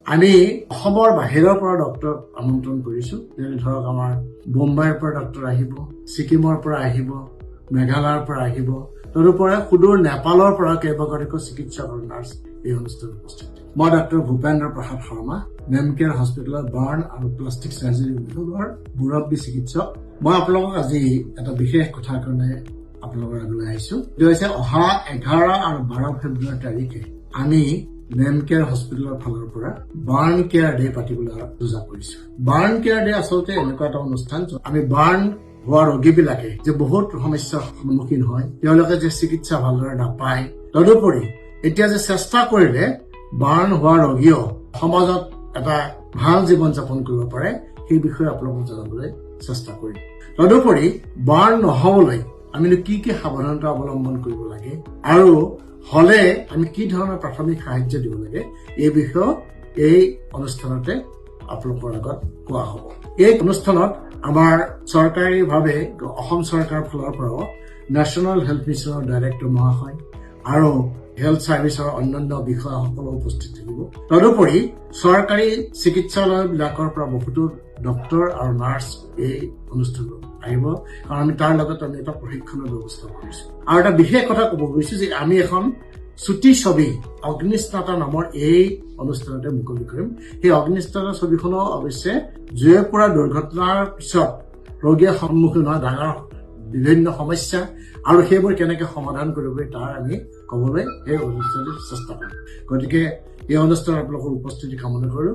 আমি অসমৰ বাহিৰৰ পৰা ডক্টৰ আমন্ত্ৰণ কৰিছো। যেনে ধৰক আমাৰ বোম্বাইৰ পৰা ডক্টৰ আহিব, ছিকিমৰ পৰা আহিব, মেঘালয়ৰ পৰা আহিব, তদুপৰি সুদূৰ নেপালৰ পৰা কেইবাগৰাকীও চিকিৎসক আৰু নাৰ্ছ এই অনুষ্ঠানত উপস্থিত। মই ডক্টৰ ভূপেন্দ্ৰ প্ৰসাদ শৰ্মা, নেমকেয়াৰ হস্পিটেলৰ বাৰ্ণ আৰু প্লাষ্টিক চাৰ্জাৰী বিভাগৰ মুৰব্বী চিকিৎসক। মই আপোনালোকক আজি এটা বিশেষ কথাৰ কাৰণে আপোনালোকৰ আগলৈ আহিছো। এইটো হৈছে অহা 11 আৰু 12 ফেব্ৰুৱাৰী তাৰিখে আমি নেমকেয়াৰ হস্পিটেলৰ ফালৰ পৰা বাৰ্ণ কেয়াৰ ডে পাতিবলৈ যোজনা কৰিছো। বাৰ্ণ কেয়াৰ ডে আচলতে এনেকুৱা এটা অনুষ্ঠান, আমি বাৰ্ণ হোৱা ৰোগীবিলাকে যে বহুত সমস্যাৰ সন্মুখীন হয়, তেওঁলোকে যে চিকিৎসা ভালদৰে নাপায়, তদুপৰি এতিয়া যে চেষ্টা কৰিলে বাৰ্ণ হোৱা ৰোগীও সমাজত এটা ভাল জীৱন যাপন কৰিব পাৰে, সেই বিষয়ে আপোনালোকক জনাবলৈ চেষ্টা কৰিম। তদুপৰি বাৰ্ণ নহবলৈ আমি কি কি সাৱধানতা অৱলম্বন কৰিব লাগে আৰু হলে আমি কি ধৰণৰ প্ৰাথমিক সাহায্য দিব লাগে, এই বিষয়ে এই অনুষ্ঠানতে আপোনালোকৰ আগত কোৱা হ'ব। এই অনুষ্ঠানত আমাৰ চৰকাৰীভাৱে অসম চৰকাৰৰ ফালৰ পৰাও নেশ্যনেল হেল্থ মিছনৰ ডাইৰেক্টৰ মহাশয় আৰু হেল্থ ছাৰ্ভিচৰ অন্যান্য বিষয়াসকলো উপস্থিত থাকিব। তদুপৰি চৰকাৰী চিকিৎসালয়বিলাকৰ পৰা বহুতো ডক্টৰ আৰু নাৰ্ছ এই অনুষ্ঠানত আহিব, কাৰণ আমি তাৰ লগত আমি এটা প্ৰশিক্ষণৰ ব্যৱস্থা কৰিছো। আৰু এটা বিশেষ কথা ক'ব গৈছো যে আমি এখন চুটি ছবি অগ্নিস্নাতা নামৰ এই অনুষ্ঠানতে মুকলি কৰিম। সেই অগ্নিস্নাতা ছবিখনো অৱশ্যে জয়পুৰা দুৰ্ঘটনাৰ পিছত ৰোগীয়ে সন্মুখীন হোৱা ডাঙৰ বিভিন্ন সমস্যা আৰু সেইবোৰ কেনেকে সমাধান কৰিব তাৰ আমি ক'বলৈ এই অনুষ্ঠানটোত চেষ্টা কৰিম। গতিকে এই অনুষ্ঠানত আপোনালোকৰ উপস্থিতি কামনা কৰোঁ।